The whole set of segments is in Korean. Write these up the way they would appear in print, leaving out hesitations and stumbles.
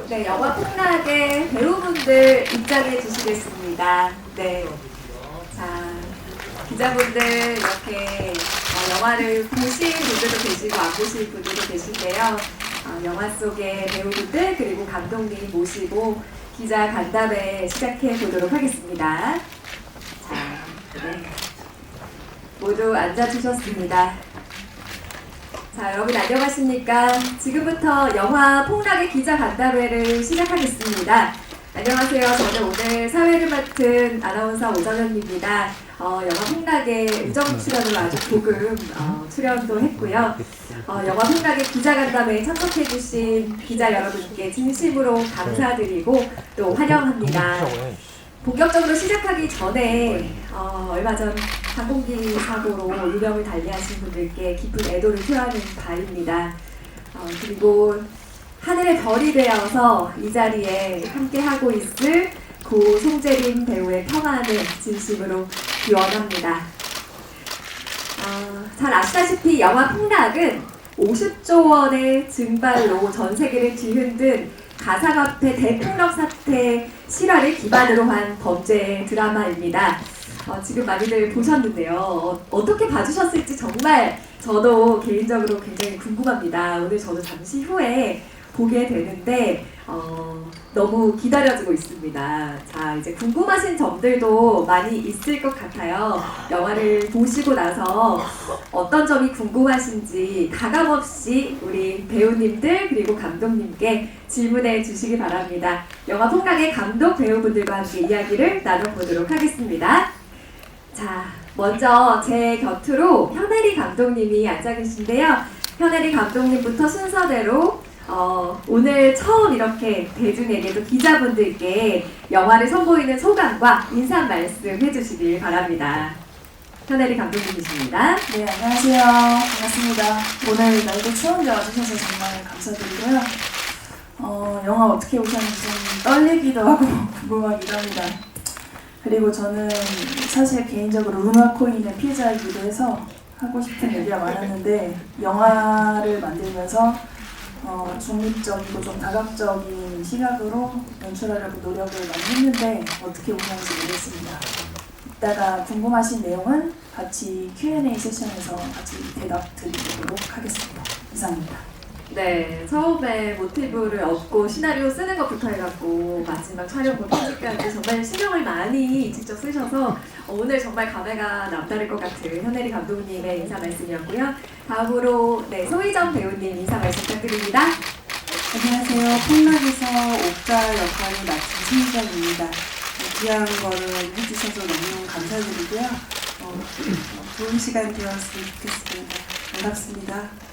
네, 영화 폭락의 배우분들 입장해 주시겠습니다. 네. 자, 기자분들 이렇게 영화를 보신 분들도 계시고 안 보신 분들도 계신데요. 영화 속의 배우분들 그리고 감독님 모시고 기자 간담회 시작해 보도록 하겠습니다. 자, 네. 모두 앉아주셨습니다. 자, 여러분 안녕하십니까? 지금부터 영화 폭락의 기자 간담회를 시작하겠습니다. 안녕하세요. 저는 오늘 사회를 맡은 아나운서 오정현입니다. 영화 폭락의 우정 출연으로 아주 조금 출연도 했고요. 영화 폭락의 기자 간담회에 참석해주신 기자 여러분께 진심으로 감사드리고 또 환영합니다. 본격적으로 시작하기 전에 얼마 전 항공기 사고로 유명을 달리하신 분들께 깊은 애도를 표하는 바입니다. 그리고 하늘의 별이 되어서 이 자리에 함께하고 있을 고 송재림 배우의 평안을 진심으로 기원합니다. 잘 아시다시피 영화 폭락은 50조 원의 증발로 전 세계를 뒤흔든 가상화폐 대폭락 사태 실화를 기반으로 한 범죄 드라마입니다. 지금 많이들 보셨는데요. 어떻게 봐주셨을지 정말 저도 개인적으로 굉장히 궁금합니다. 오늘 저도 잠시 후에 보게 되는데 너무 기다려지고 있습니다. 자, 이제 궁금하신 점들도 많이 있을 것 같아요. 영화를 보시고 나서 어떤 점이 궁금하신지 가감없이 우리 배우님들 그리고 감독님께 질문해 주시기 바랍니다. 영화 폭락의 감독 배우분들과 함께 이야기를 나눠보도록 하겠습니다. 자, 먼저 제 곁으로 현혜리 감독님이 앉아 계신데요. 현혜리 감독님부터 순서대로 오늘 처음 이렇게 대중에게도 기자분들께 영화를 선보이는 소감과 인사 말씀 해주시길 바랍니다. 현혜리 감독님이십니다. 네, 안녕하세요. 반갑습니다. 오늘 날도 추운데 와주셔서 정말 감사드리고요. 영화 어떻게 보셨는지 좀 떨리기도 하고 궁금하기도 합니다. 그리고 저는 사실 개인적으로 루나 코인의 피해자이기도 해서 하고 싶은 얘기가 많았는데 영화를 만들면서 중립적이고 좀 다각적인 시각으로 연출하려고 노력을 많이 했는데 어떻게 보셨는지 모르겠습니다. 이따가 궁금하신 내용은 같이 Q&A 세션에서 같이 대답 드리도록 하겠습니다. 이상입니다. 네, 처음에 모티브를 얻고 시나리오 쓰는 것부터 해갖고 마지막 촬영과 편집까지 정말 신경을 많이 직접 쓰셔서 오늘 정말 감회가 남다를 것 같은 현혜리 감독님의 인사 말씀이었고요. 다음으로 소희정 배우님 인사 말씀 부탁드립니다. 안녕하세요. 폭락에서 옥자 역할을 맡은 신희정입니다. 귀한 거를 해주셔서 너무 감사드리고요. 좋은 시간 되었으면 좋겠습니다. 반갑습니다.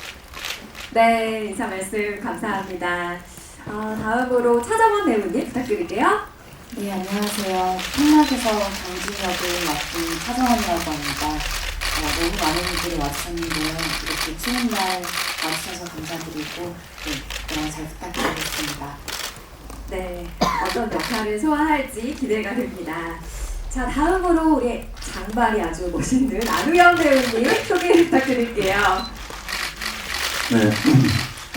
네, 인사 말씀 감사합니다. 다음으로 차정원 배우님 부탁드릴게요. 네, 안녕하세요. 폭락에서 정진 역을 맡은 차정원이라고 합니다. 너무 많은 분들이 와주셨는데요. 이렇게 추운 날 와주셔서 감사드리고 영화 잘 부탁드리겠습니다. 네, 어떤 역할을 소화할지 기대가 됩니다. 자, 다음으로 우리 장발이 아주 멋있는 안우영 배우님 소개 부탁드릴게요. 네,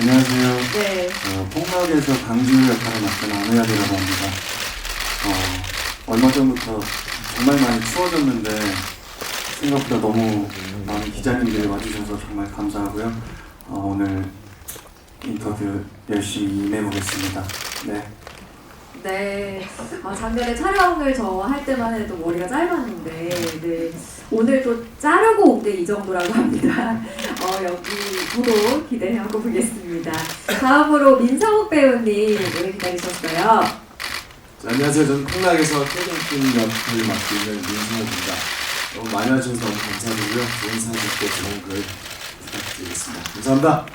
안녕하세요. 네. 폭락에서 강주 역할을 맡은 안우혁이라고 합니다. 얼마 전부터 정말 많이 추워졌는데 생각보다 너무 많은 기자님들이 와주셔서 정말 감사하고요. 오늘 인터뷰 열심히 임해보겠습니다. 네. 네, 작년에 촬영을 저 할 때만 해도 머리가 짧았는데 오늘 또 자르고 온 게 이 정도라고 합니다. 여기 보도 기대하고 보겠습니다. 다음으로 민성욱 배우님 오래 기다리셨어요. 안녕하세요. 저는 폭락에서 태경팀 역할을 맡고 있는 민성욱입니다. 너무 많이 와주셔서 너무 감사드리고요. 좋은 사진과 좋은 글 부탁드리겠습니다. 감사합니다.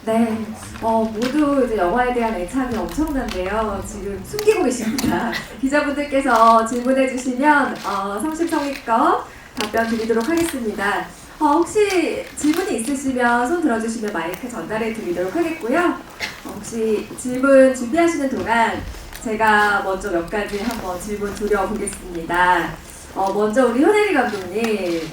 네, 모두 이제 영화에 대한 애착이 엄청난데요. 지금 숨기고 계십니다. 기자분들께서 질문해 주시면 성심성의껏 답변 드리도록 하겠습니다. 혹시 질문이 있으시면 손 들어주시면 마이크 전달해 드리도록 하겠고요. 혹시 질문 준비하시는 동안 제가 먼저 몇 가지 한번 질문 드려보겠습니다. 먼저 우리 현혜리 감독님,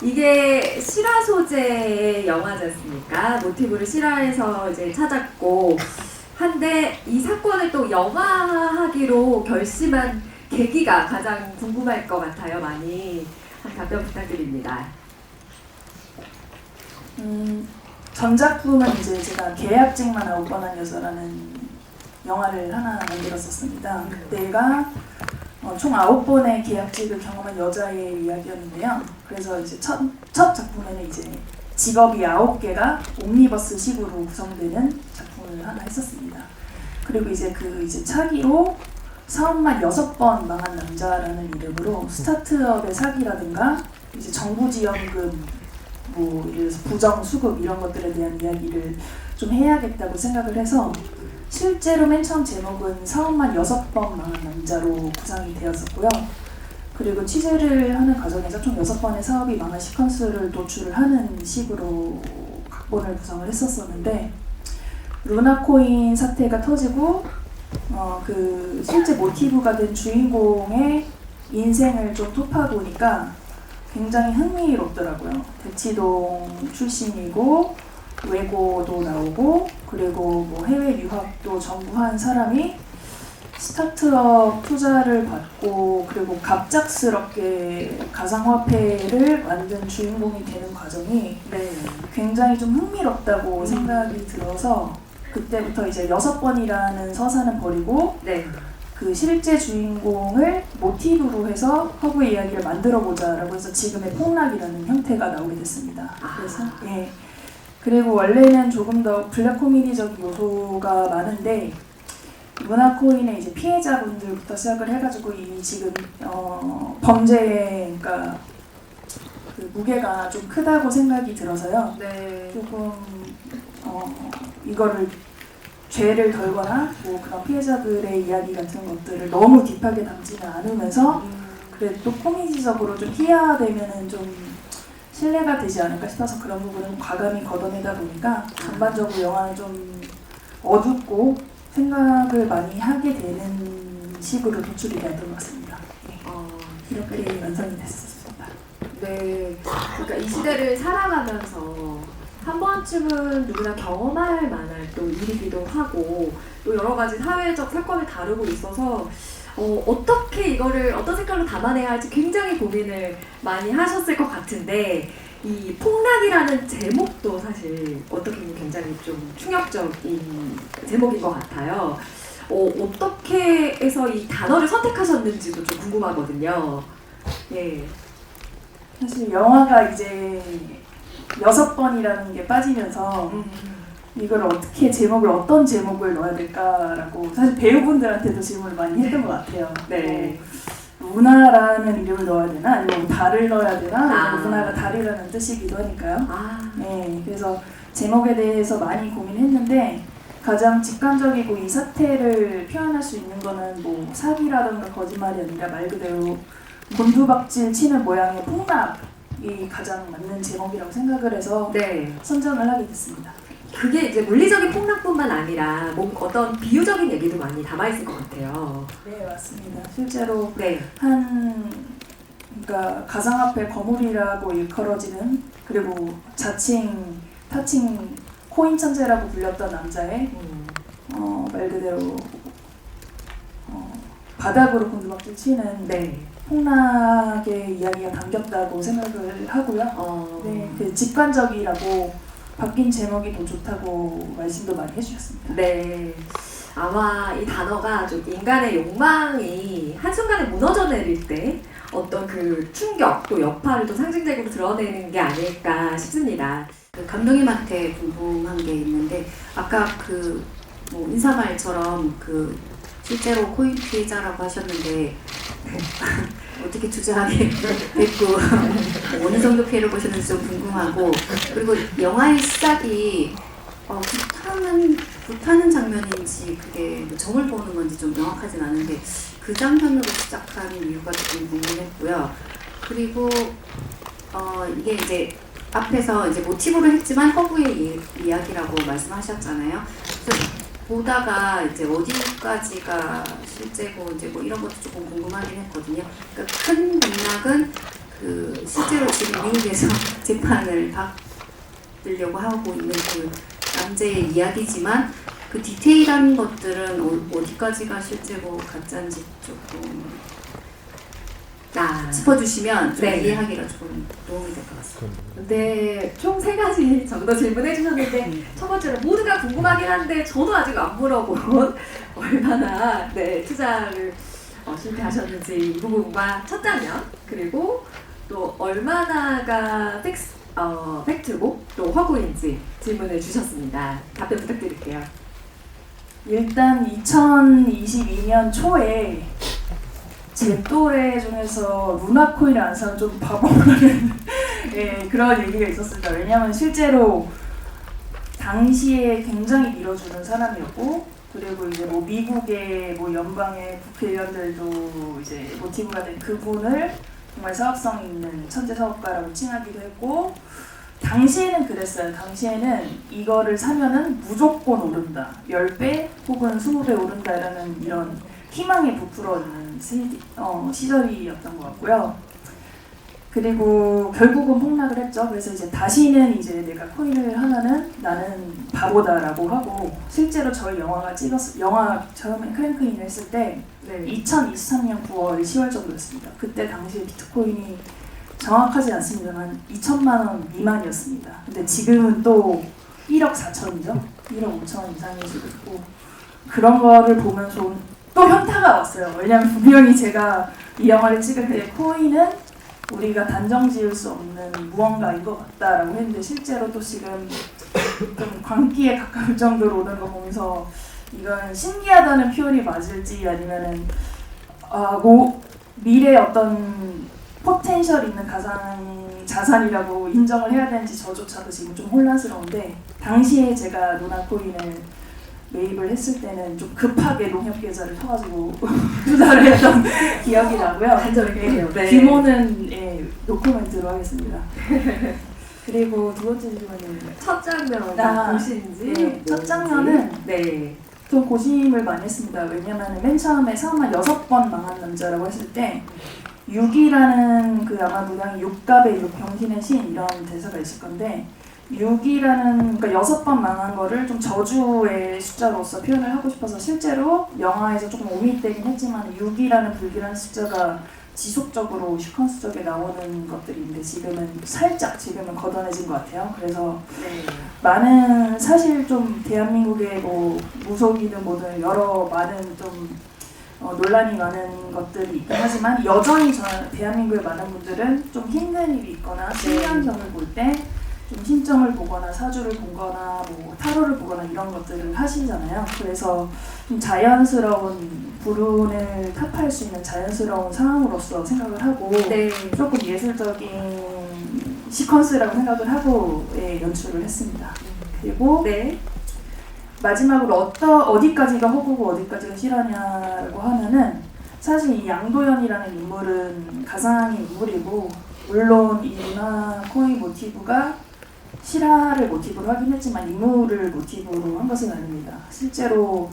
이게 실화 소재의 영화지 않습니까? 모티브를 실화에서 이제 찾았고 한데 이 사건을 또 영화화하기로 결심한 계기가 가장 궁금할 것 같아요. 많이 한 답변 부탁드립니다. 전작품은 이제 제가 계약직만 하고 뻔한 여자라는 영화를 하나 만들었었습니다. 그때가 총 9번의 계약직을 경험한 여자의 이야기였는데요. 그래서 이제 첫 작품에는 이제 직업이 9개가 옴니버스 식으로 구성되는 작품을 하나 했었습니다. 그리고 이제 차기로 사업만 6번 망한 남자라는 이름으로 스타트업의 사기라든가 이제 정부 지원금 뭐 예를 들어서 부정 수급 이런 것들에 대한 이야기를 좀 해야겠다고 생각을 해서 실제로 맨 처음 제목은 사업만 6번 망한 남자로 구상이 되었었고요. 그리고 취재를 하는 과정에서 총 6번의 사업이 망한 시퀀스를 도출을 하는 식으로 각본을 구성을 했었었는데 루나코인 사태가 터지고 그 실제 모티브가 된 주인공의 인생을 좀 토파보니까 굉장히 흥미롭더라고요. 대치동 출신이고 외고도 나오고 그리고 뭐 해외 유학도 전부 한 사람이 스타트업 투자를 받고 그리고 갑작스럽게 가상화폐를 만든 주인공이 되는 과정이 굉장히 좀 흥미롭다고 생각이 들어서 그때부터 이제 6번이라는 서사는 버리고 그 실제 주인공을 모티브로 해서 허브의 이야기를 만들어보자라고 해서 지금의 폭락이라는 형태가 나오게 됐습니다. 그래서 그리고 원래는 조금 더 블랙 코미디적 요소가 많은데 루나코인의 이제 피해자분들부터 시작을 해가지고 이미 지금 범죄의 그러니까 그 무게가 좀 크다고 생각이 들어서요. 조금 이거를 죄를 덜거나 뭐 그런 피해자들의 이야기 같은 것들을 너무 딥하게 담지는 않으면서 그래도 또 코미디적으로 좀 희화되면은 좀 신뢰가 되지 않을까 싶어서 그런 부분은 과감히 걷어내다 보니까 전반적으로 영화는 좀 어둡고 생각을 많이 하게 되는 식으로 도출이 되었던 것 같습니다. 이렇게 완성이 됐었습니다. 네, 그러니까 이 시대를 살아가면서 한 번쯤은 누구나 경험할 만한 또 일이기도 하고 또 여러 가지 사회적 사건을 다루고 있어서 어떻게 이거를 어떤 색깔로 담아내야 할지 굉장히 고민을 많이 하셨을 것 같은데 이 폭락이라는 제목도 사실 어떻게 보면 굉장히 좀 충격적인 제목인 것 같아요. 어떻게 해서 이 단어를 선택하셨는지도 좀 궁금하거든요. 사실 영화가 이제 6번이라는 게 빠지면서 이걸 어떻게 어떤 제목을 넣어야 될까라고 사실 배우분들한테도 질문을 많이 했던 것 같아요. 루나라는 이름을 넣어야 되나 아니면 달을 넣어야 되나 루나가 달이라는 뜻이기도 하니까요. 그래서 제목에 대해서 많이 고민했는데 가장 직관적이고 이 사태를 표현할 수 있는 거는 뭐 사기라든가 거짓말이 아니라 말 그대로 곤두박질 치는 모양의 폭락이 가장 맞는 제목이라고 생각을 해서 선정을 하게 됐습니다. 그게 이제 물리적인 폭락뿐만 아니라 어떤 비유적인 얘기도 많이 담아있을 것 같아요. 네, 맞습니다. 실제로 그러니까 가상화폐 거물이라고 일컬어지는 그리고 자칭 타칭 코인 천재라고 불렸던 남자의 말 그대로 바닥으로 곤두박질 치는 폭락의 이야기가 담겼다고 생각을 하고요. 그 직관적이라고 바뀐 제목이 더 좋다고 말씀도 많이 해주셨습니다. 아마 이 단어가 좀 인간의 욕망이 한순간에 무너져 내릴 때 어떤 그 충격 또 여파를 또 상징적으로 드러내는 게 아닐까 싶습니다. 그 감독님한테 궁금한 게 있는데 아까 그 뭐 인사말처럼 그 실제로 코인 피해자라고 하셨는데 어떻게 투자하게 됐고 어느 정도 피해를 보셨는지 좀 궁금하고 그리고 영화의 시작이 불타는 장면인지 그게 뭐 점을 보는 건지 좀 명확하진 않은데 그 장면으로 시작한 이유가 좀 궁금했고요. 그리고 이게 이제 앞에서 이제 모티브로 했지만 허브의 이야기라고 말씀하셨잖아요. 그래서 보다가 이제 어디까지가 실제고 이제 뭐 이런 것도 조금 궁금하긴 했거든요. 그러니까 큰 맥락은 그 실제로 지금 미국에서 재판을 받으려고 하고 있는 그 남자의 이야기지만 그 디테일한 것들은 어디까지가 실제로 가짜인지 조금 짚어주시면 좀 네. 이해하기가 조금 도움이 될 것 같습니다. 네, 총 3가지 정도 질문해 주셨는데 첫 번째로 모두가 궁금하긴 한데 저도 아직 안 물어본 얼마나 투자를 실패하셨는지 이 부분과 첫 장면 그리고 또 얼마나가 팩트고 또 허구인지 질문을 주셨습니다. 답변 부탁드릴게요. 일단 2022년 초에 제 또래 중에서 루나코인을 안 사면 좀 바보라는 예, 그런 얘기가 있었습니다. 왜냐하면 실제로 당시에 굉장히 밀어주는 사람이었고, 그리고 이제 뭐 미국의 뭐 연방의 국회의원들도 이제 모티브가 된 그분을 정말 사업성 있는 천재 사업가라고 칭하기도 했고, 당시에는 그랬어요. 당시에는 이거를 사면은 무조건 오른다, 10배 혹은 20배 오른다라는 이런 희망에 부풀어 있는 시절이었던 것 같고요. 그리고 결국은 폭락을 했죠. 그래서 이제 다시는 이제 내가 코인을 하면은 나는 바보다라고 하고, 실제로 저희 영화 처음에 크랭크인을 했을 때 2023년 9월, 10월 정도였습니다. 그때 당시에 비트코인이 정확하지 않습니다만 2천만 원 미만이었습니다. 근데 지금은 또 1억 4천이죠. 1억 5천 이상일 수도 있고, 그런 거를 보면서 또 현타가 왔어요. 왜냐하면 분명히 제가 이 영화를 찍을 때 코인은 우리가 단정 지을 수 없는 무언가인 것 같다라고 했는데, 실제로 또 지금 좀 광기에 가까울 정도로 오는 거 보면서 이건 신기하다는 표현이 맞을지 아니면은 미래에 어떤 포텐셜 있는 자산이라고 인정을 해야 되는지 저조차도 지금 좀 혼란스러운데, 당시에 제가 루나코인을 매입을 했을 때는 좀 급하게 농협 계좌를 터가지고 투자를 했던 기억이 나고요. 규모는 노코멘트로 하겠습니다. 그리고 두 번째 질문은 첫 장면 보신지? 첫 장면은 좀 고심을 많이 했습니다. 왜냐면 맨 처음에 사업만 6번 망한 남자라고 했을 때 6이라는 그 아마 문양이 6갑의 6 병신의 신 이런 대사가 있을 건데, 6이라는 그러니까 6번 망한 거를 좀 저주의 숫자로서 표현을 하고 싶어서 실제로 영화에서 조금 오밋되긴 했지만 6이라는 불길한 숫자가 지속적으로 시퀀스적에 나오는 것들인데 지금은 걷어내진 것 같아요. 그래서 많은 사실 좀 대한민국의 뭐 무속이든 뭐든 여러 많은 좀 논란이 많은 것들이 있긴 하지만 여전히 대한민국의 많은 분들은 좀 힘든 일이 있거나 신년경을 볼 때 좀 신점을 보거나 사주를 보거나 뭐 타로를 보거나 이런 것들을 하시잖아요. 그래서 좀 자연스러운 불운을 타파할 수 있는 자연스러운 상황으로서 생각을 하고 조금 예술적인 시퀀스라고 생각을 하고 연출을 했습니다. 그리고 마지막으로 어디까지가 허구고 어디까지가 실화냐고 하면은, 사실 이 양도현이라는 인물은 가상의 인물이고, 물론 이 루나코인 모티브가 실화를 모티브로 하긴 했지만 인물을 모티브로 한 것은 아닙니다. 실제로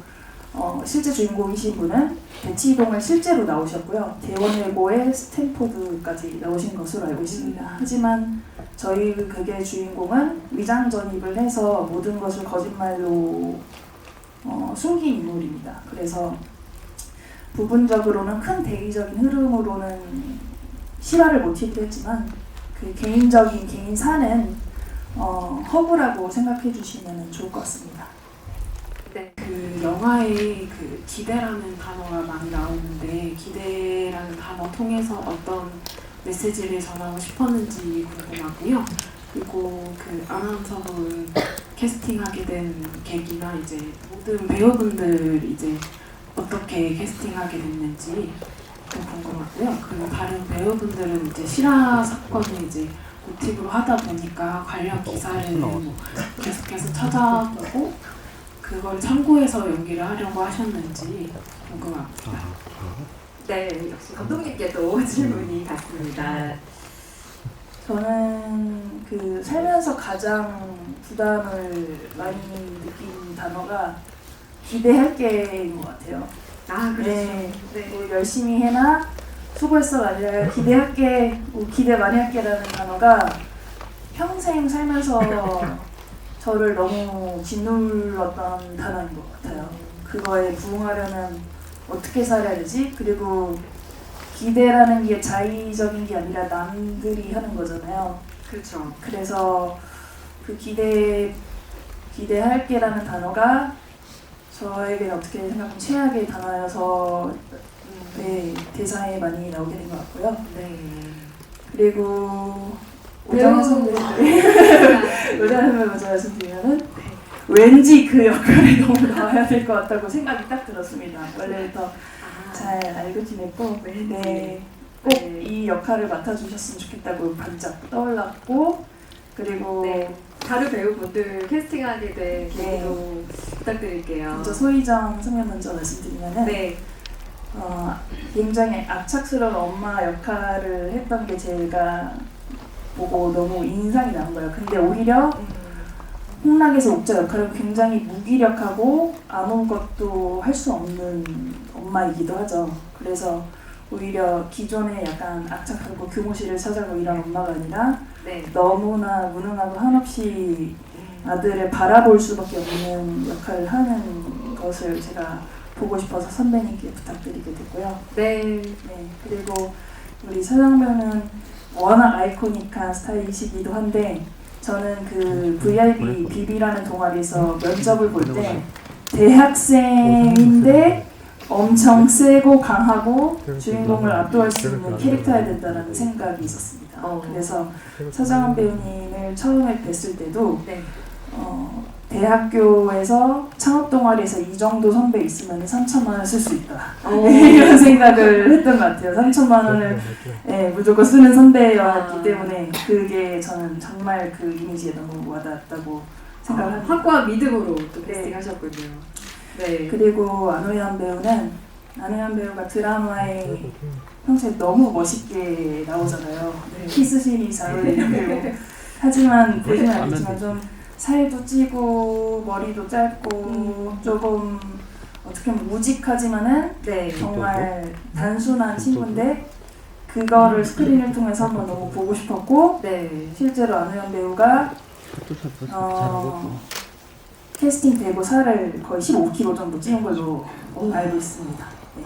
실제 주인공이신 분은 대치동을 실제로 나오셨고요. 대원일보의 스탠포드까지 나오신 것으로 알고 있습니다. 하지만 저희 극의 주인공은 위장 전입을 해서 모든 것을 거짓말로 숨긴 인물입니다. 그래서 부분적으로는 큰 대의적인 흐름으로는 실화를 모티브로 했지만 그 개인사는 허구라고 생각해 주시면 좋을 것 같습니다. 그 영화에 그 기대라는 단어가 많이 나오는데, 기대라는 단어 통해서 어떤 메시지를 전하고 싶었는지 궁금하고요. 그리고 그 아나운서를 캐스팅하게 된 계기나 이제 모든 배우분들 이제 어떻게 캐스팅하게 됐는지 좀 궁금하고요. 그리고 다른 배우분들은 이제 실화 사건을 이제 모티브로 하다 보니까 관련 기사를 뭐 계속해서 찾아보고 그걸 참고해서 연기를 하려고 하셨는지 궁금합니다. 역시 감독님께도 질문이 갔습니다. 저는 그 살면서 가장 부담을 많이 느낀 단어가 기대할 게인 것 같아요. 뭐 열심히 해나 수고했어가 아니라 기대할게, 기대 많이 할게라는 단어가 평생 살면서 저를 너무 짓눌렀던 단어인 것 같아요. 그거에 부응하려면 어떻게 살아야 되지? 그리고 기대라는 게 자의적인 게 아니라 남들이 하는 거잖아요. 그렇죠. 그래서 그 기대할게라는 단어가 저에게는 어떻게 생각하면 최악의 단어여서 네, 대사에 많이 나오게 된 것 같고요. 네. 그리고 배우 오자는 먼저 말씀드리면은 왠지 그 역할에 너무 나와야 될 것 같다고 생각이 딱 들었습니다. 원래부터 잘 알고 지냈고 네, 꼭 이 역할을 맡아주셨으면 좋겠다고 반짝 떠올랐고 그리고 네. 다른 배우분들 캐스팅하게 된 계기도 부탁드릴게요. 먼저 소희정 선배 먼저 말씀드리면은 네. 굉장히 악착스러운 엄마 역할을 했던 게 제가 보고 너무 인상이 난 거예요. 근데 오히려 홍락에서 옥자 역할은 굉장히 무기력하고 아무것도 할 수 없는 엄마이기도 하죠. 그래서 오히려 기존에 약간 악착하고 교무실을 찾아고 이런 엄마가 아니라 네. 너무나 무능하고 한없이 아들을 바라볼 수밖에 없는 역할을 하는 것을 제가 보고 싶어서 선배님께 부탁드리게 됐고요. 네. 네, 그리고 우리 서정배우는 워낙 아이코닉한 스타일이시기도 한데 저는 그 VIB 비비라는 동아리에서 면접을 볼 때 대학생인데 엄청 세고 강하고 주인공을 압도할 수 있는 캐릭터여야 된다는 생각이 있었습니다. 그래서 서정은 배우님을 처음에 뵀을 때도 네. 대학교에서 창업 동아리에서 이 정도 선배 있으면 3천만 원 쓸 수 있다. 이런 생각을 했던 것 같아요. 3천만 원을 무조건 쓰는 선배였기 때문에 그게 저는 정말 그 이미지에 너무 와닿았다고 생각을 합니다. 확고한 믿음으로 또 캐스팅하셨군요. 네. 그리고 안호연 배우가 드라마에 평소에 너무 멋있게 나오잖아요. 키스신이 잘 어울리는 배우. 하지만 보시면 알겠지만 좀 살도 찌고 머리도 짧고 조금 어떻게 보면 우직하지만은 네. 정말 단순한 친구인데 그거를 스크린을 통해서 한번 너무 보고 싶었고 네. 실제로 안우현 배우가 캐스팅되고 살을 거의 15kg 정도 찌운 걸로 알고 있습니다. 네.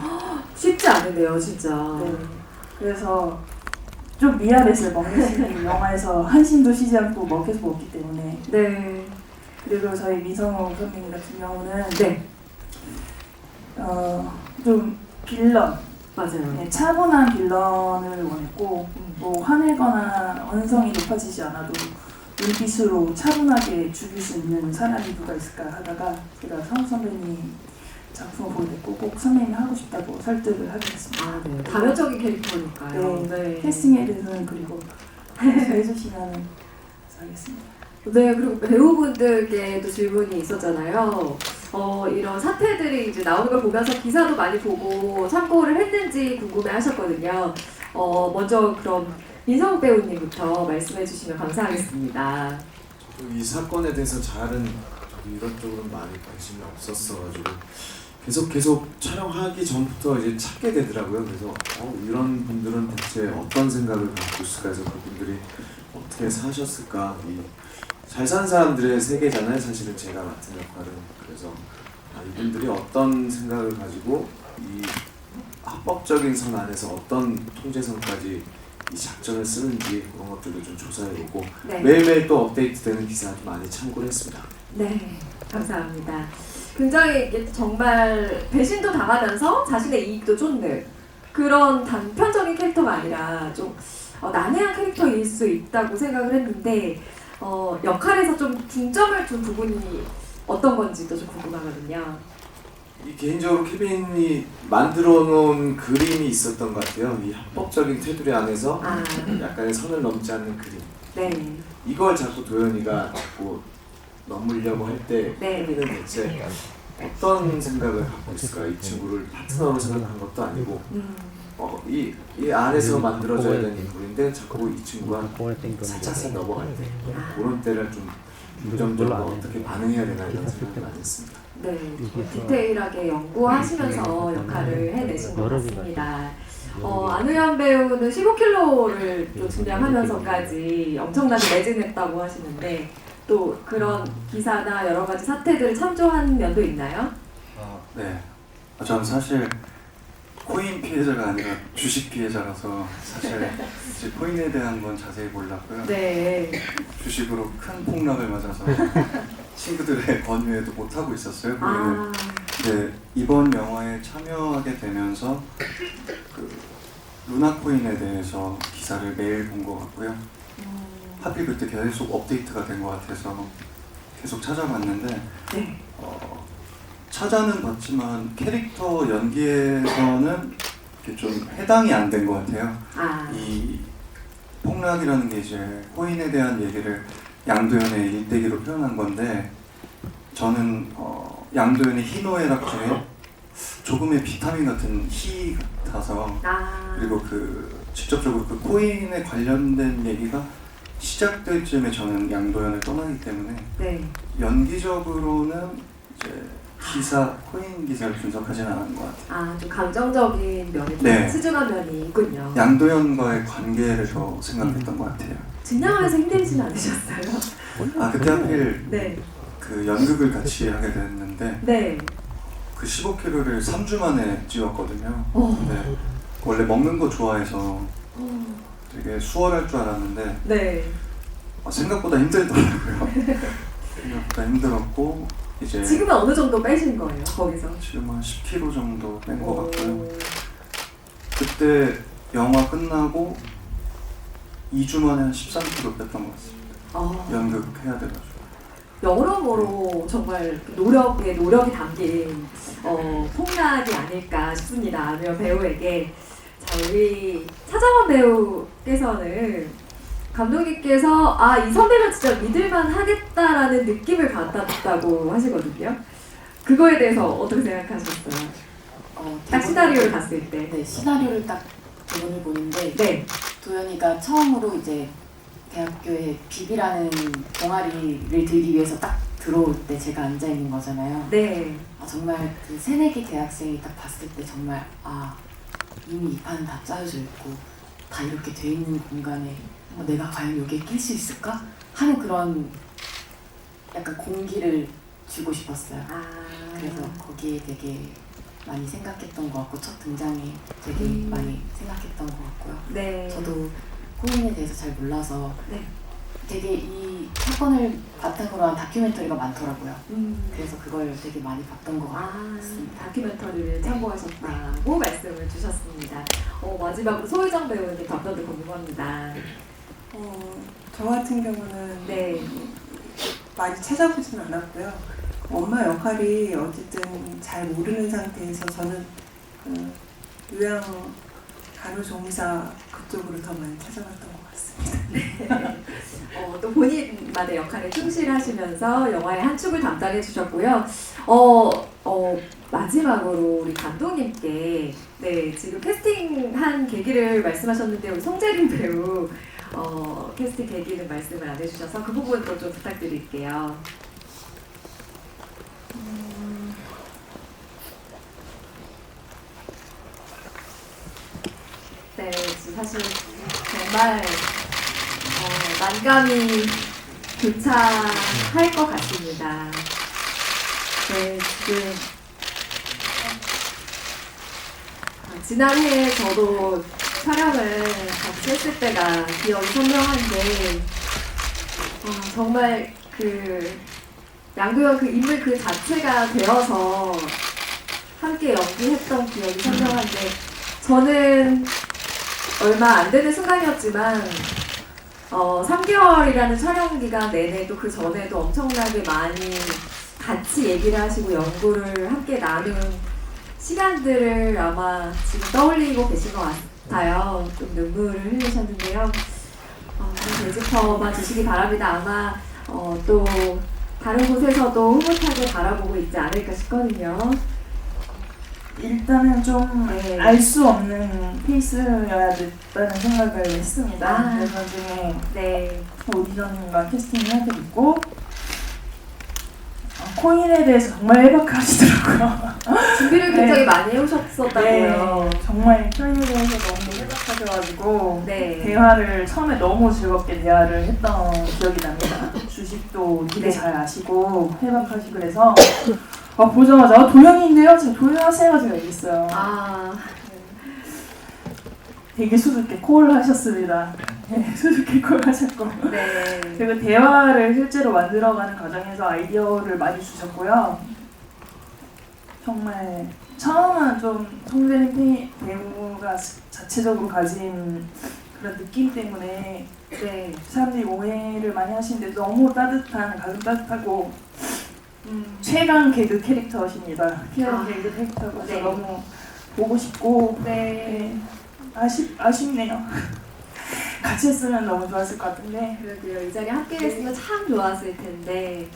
쉽지 않은데요, 진짜. 네. 그래서 좀 미안했어요. 먹는 영화에서 한심도 쉬지 않고 계속 먹기 때문에. 네. 그리고 저희 미성호 선배님 같은 경우는 네. 좀 빌런, 맞아요. 네, 차분한 빌런을 원했고 뭐 화내거나 언성이 높아지지 않아도 눈빛으로 차분하게 죽일 수 있는 사람이 누가 있을까 하다가 제가 성우 선배님 작품을 보게 됐고 꼭 선배님이 하고 싶다고 설득을 하게 됐습니다. 아, 네. 다면적인 캐릭터니까요. 네. 캐스팅에 대해서는 그리고 해주시면 하겠습니다. 네, 그리고 배우분들께도 질문이 있었잖아요. 이런 사태들이 이제 나오는 걸 보면서 기사도 많이 보고 참고를 했는지 궁금해 하셨거든요. 먼저 그럼 민성욱 배우님부터 말씀해 주시면 감사하겠습니다. 저도 이 사건에 대해서 잘은 이런쪽으로는 많이 관심이 없었어가지고 계속 촬영하기 전부터 이제 찾게 되더라고요. 그래서 이런 분들은 대체 어떤 생각을 갖고 있을까 해서 그분들이 어떻게 사셨을까. 잘 사는 사람들의 세계잖아요. 사실은 제가 맡은 역할은. 그래서 이분들이 어떤 생각을 가지고 이 합법적인 선 안에서 어떤 통제선까지 이 작전을 쓰는지 그런 것들도 좀 조사해보고 네. 매일매일 또 업데이트되는 기사도 많이 참고를 했습니다. 네, 감사합니다. 굉장히 이게 정말 배신도 당하면서 자신의 이익도 쫓는 그런 단편적인 캐릭터가 아니라 좀 난해한 캐릭터일 수 있다고 생각을 했는데 역할에서 좀 중점을 둔 부분이 어떤 건지도 좀 궁금하거든요. 이 개인적으로 케빈이 만들어 놓은 그림이 있었던 것 같아요. 이 합법적인 테두리 안에서 약간의 선을 넘지 않는 그림. 네. 이걸 자꾸 도연이가 자꾸 넘으려고 할 때 네. 케빈은 대체 어떤 생각을 갖고 있을까? 이 친구를 파트너로 생각한 것도 아니고 이 안에서 만들어져야 되는 인물인데 자꾸 이 친구가 살짝 넘어갈 때 그런 때를 좀 중점적으로 어떻게 반응해야 되나 이런 생각을 많이 했습니다. 네, 디테일하게 연구하시면서 역할을 해내신 것 같습니다. 안우현 배우는 15kg를 또 증량하면서까지 엄청나게 매진했다고 하시는데 또 그런 기사나 여러 가지 사태들을 참조한 면도 있나요? 네. 저는 사실 코인 피해자가 아니라 주식 피해자라서 사실 이제 코인에 대한 건 자세히 몰랐고요. 네. 주식으로 큰 폭락을 맞아서 친구들의 권유에도 못하고 있었어요. 아, 네, 이번 영화에 참여하게 되면서 그 루나코인에 대해서 기사를 매일 본 것 같고요. 하필 그때 계속 업데이트가 된 것 같아서 계속 찾아봤는데 네. 찾아는 봤지만 캐릭터 연기에서는 이렇게 좀 해당이 안 된 것 같아요. 아, 이 폭락이라는 게 이제 코인에 대한 얘기를 양도현의 일대기로 표현한 건데 저는 양도현의 희노애락 중에 조금의 비타민 같은 희 같아서 아, 그리고 그 직접적으로 그 코인에 관련된 얘기가 시작될 쯤에 저는 양도현을 떠나기 때문에 네. 연기적으로는 이제 기사, 코인 기사를 분석하지는 않은 것 같아요. 아, 좀 감정적인 면이 좀 네. 치중한 면이 있군요. 양도현과의 관계를 더 생각했던 것 같아요. 진양하면서 힘들진 않으셨어요? 아 그때 하필 네. 그 연극을 같이 하게 됐는데 네. 그 15kg를 3주 만에 찌웠거든요. 어. 근데 원래 먹는 거 좋아해서 되게 수월할 줄 알았는데 네. 생각보다 힘들더라고요. 생각보다 힘들었고 이제 지금은 어느 정도 빼신 거예요, 거기서? 지금 한 10kg 정도 뺀 것 같고요. 그때 영화 끝나고 2주 만에 한 13kg 뺐던 것 같습니다. 연극 해야 돼가지고. 여러모로 정말 노력이 담긴 폭락이 아닐까 싶습니다. 아니면 배우에게. 자, 우리 차정원 배우께서는 감독님께서 이 선배는 진짜 믿을만 하겠다라는 느낌을 받았다고 하시거든요. 그거에 대해서 어떻게 생각하셨어요? 딱 시나리오를 봤을 때. 네, 시나리오를 딱 대본을 보는데 네. 도연이가 처음으로 이제 대학교에 비비라는 동아리를 들기 위해서 딱 들어올 때 제가 앉아 있는 거잖아요. 네. 정말 그 새내기 대학생이 딱 봤을 때 정말 이미 이 판은 다 짜여져 있고 다 이렇게 돼 있는 공간에 내가 과연 여기에 낄 수 있을까? 하는 그런 약간 공기를 주고 싶었어요. 그래서 거기에 되게 많이 생각했던 것 같고 첫 등장에 되게 많이 생각했던 것 같고요. 네. 저도 코인에 대해서 잘 몰라서 네. 되게 이 사건을 바탕으로 한 다큐멘터리가 많더라고요. 그래서 그걸 되게 많이 봤던 것 같습니다. 다큐멘터리를 참고하셨다고 말씀을 주셨습니다. 마지막으로 소유정 배우님 답변도 궁금합니다. 저 같은 경우는 네. 많이 찾아보진 않았고요. 엄마 역할이 어쨌든 잘 모르는 상태에서 저는 요양 간호조무사 그쪽으로 더 많이 찾아봤던 것 같습니다. 또 본인만의 역할에 충실하시면서 영화의 한 축을 담당해 주셨고요. 마지막으로 우리 감독님께 지금 캐스팅한 계기를 말씀하셨는데 우리 송재림 배우 캐스팅 계기는 말씀을 안 해주셔서 그 부분도 좀 부탁드릴게요. 네, 사실 정말 만감이 교차할 것 같습니다. 네, 지금 지난해 저도 촬영을 같이 했을 때가 기억이 선명한데 정말 그 양도현 그 인물 그 자체가 되어서 함께 연기했던 기억이 선명한데 저는 얼마 안 되는 순간이었지만 3개월이라는 촬영 기간 내내도 그 전에도 엄청나게 많이 같이 얘기를 하시고 연구를 함께 나눈 시간들을 아마 지금 떠올리고 계신 것 같아요. 좀 눈물을 흘리셨는데요. 좀 되짚어봐 주시기 바랍니다. 아마 또 다른 곳에서도 흐뭇하게 바라보고 있지 않을까 싶거든요. 일단은 좀 네. 알 수 없는 페이스여야 됐다는 생각을 했습니다. 아. 그래서 나중에 네. 오디션과 캐스팅을 하게 됐고 코인에 대해서 정말 해박하시더라고요. 준비를 네. 굉장히 많이 해오셨었다고요. 정말 표현에 대해서 너무 해박하셔가지고 네. 대화를 처음에 너무 즐겁게 대화를 했던 기억이 납니다. 주식도 되게 네. 잘 아시고 해박하시고 그래서 보자마자 도영이인데요? 제가 도영하세요 제가 얘기했어요. 아, 되게 수줍게 콜 하셨습니다. 네, 수줍게 콜 하셨고 네. 그리고 대화를 실제로 만들어가는 과정에서 아이디어를 많이 주셨고요. 정말 처음은 좀 송재림 배우가 자체적으로 가진 그런 느낌 때문에 네. 사람들이 오해를 많이 하시는데 너무 따뜻한, 가슴 따뜻하고 최강 개그 캐릭터십니다. 최강 개그 캐릭터고 네. 너무 보고 싶고 네. 아쉽네요. 같이 했으면 너무 좋았을 것 같은데 그러게요. 이 자리에 함께 했으면 참 좋았을 텐데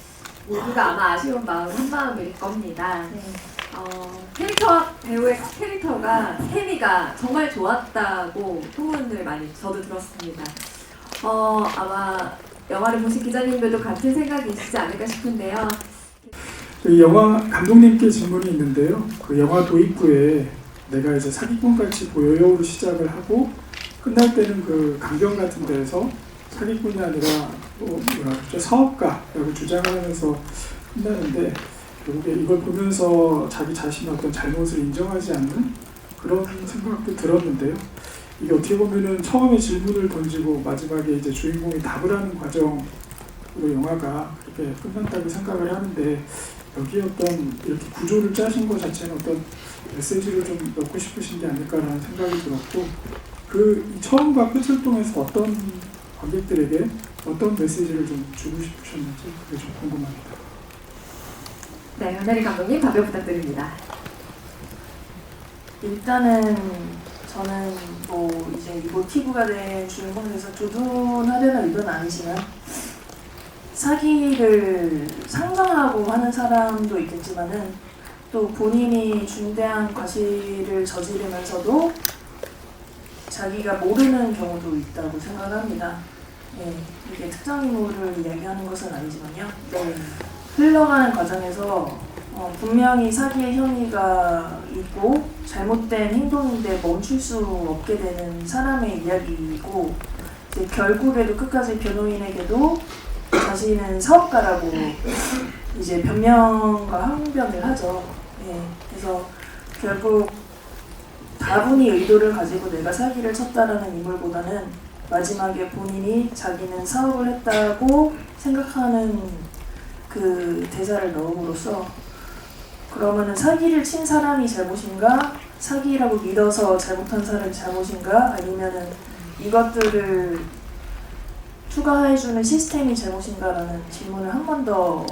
모두가 아마 아쉬운 마음 한마음일 겁니다. 네. 배우의 캐릭터가 케미가 정말 좋았다고 소문을 많이 저도 들었습니다. 아마 영화를 보신 기자님들도 같은 생각이시지 않을까 싶은데요. 저희 영화 감독님께 질문이 있는데요. 그 영화 도입부에 내가 이제 사기꾼같이 보여요로 시작을 하고 끝날 때는 그 강변 같은 데에서 사기꾼이 아니라 뭐라 그러죠? 사업가라고 주장을 하면서 끝나는데 결국에 이걸 보면서 자기 자신의 어떤 잘못을 인정하지 않는 그런 생각도 들었는데요. 이게 어떻게 보면은 처음에 질문을 던지고 마지막에 이제 주인공이 답을 하는 과정으로 영화가 그렇게 끝난다고 생각을 하는데 여기에 어떤 이렇게 구조를 짜신 것 자체는 어떤 메시지를 좀 넣고 싶으신 게 아닐까라는 생각이 들었고 이 처음과 끝을 통해서 어떤 관객들에게 어떤 메시지를 좀 주고 싶으셨는지 그게 좀 궁금합니다. 네, 현혜리 감독님 답변 부탁드립니다. 일단은 저는 뭐 이제 이 모티브가 된 주인공에서 조둔하려는 의도는 아니지만 사기를 상정하고 하는 사람도 있겠지만은 또 본인이 중대한 과실을 저지르면서도 자기가 모르는 경우도 있다고 생각합니다. 네, 이게 특정 인물을 이야기하는 것은 아니지만요. 네. 흘러가는 과정에서 분명히 사기의 혐의가 있고 잘못된 행동인데 멈출 수 없게 되는 사람의 이야기이고 이제 결국에도 끝까지 변호인에게도 자신은 사업가라고 이제 변명과 항변을 하죠. 네, 그래서 결국 다분히 의도를 가지고 내가 사기를 쳤다라는 인물보다는 마지막에 본인이 자기는 사업을 했다고 생각하는 그 대사를 넣음으로써 그러면은 사기를 친 사람이 잘못인가? 사기라고 믿어서 잘못한 사람이 잘못인가? 아니면은 이것들을 추가해주는 시스템이 잘못인가라는 질문을 한 번 더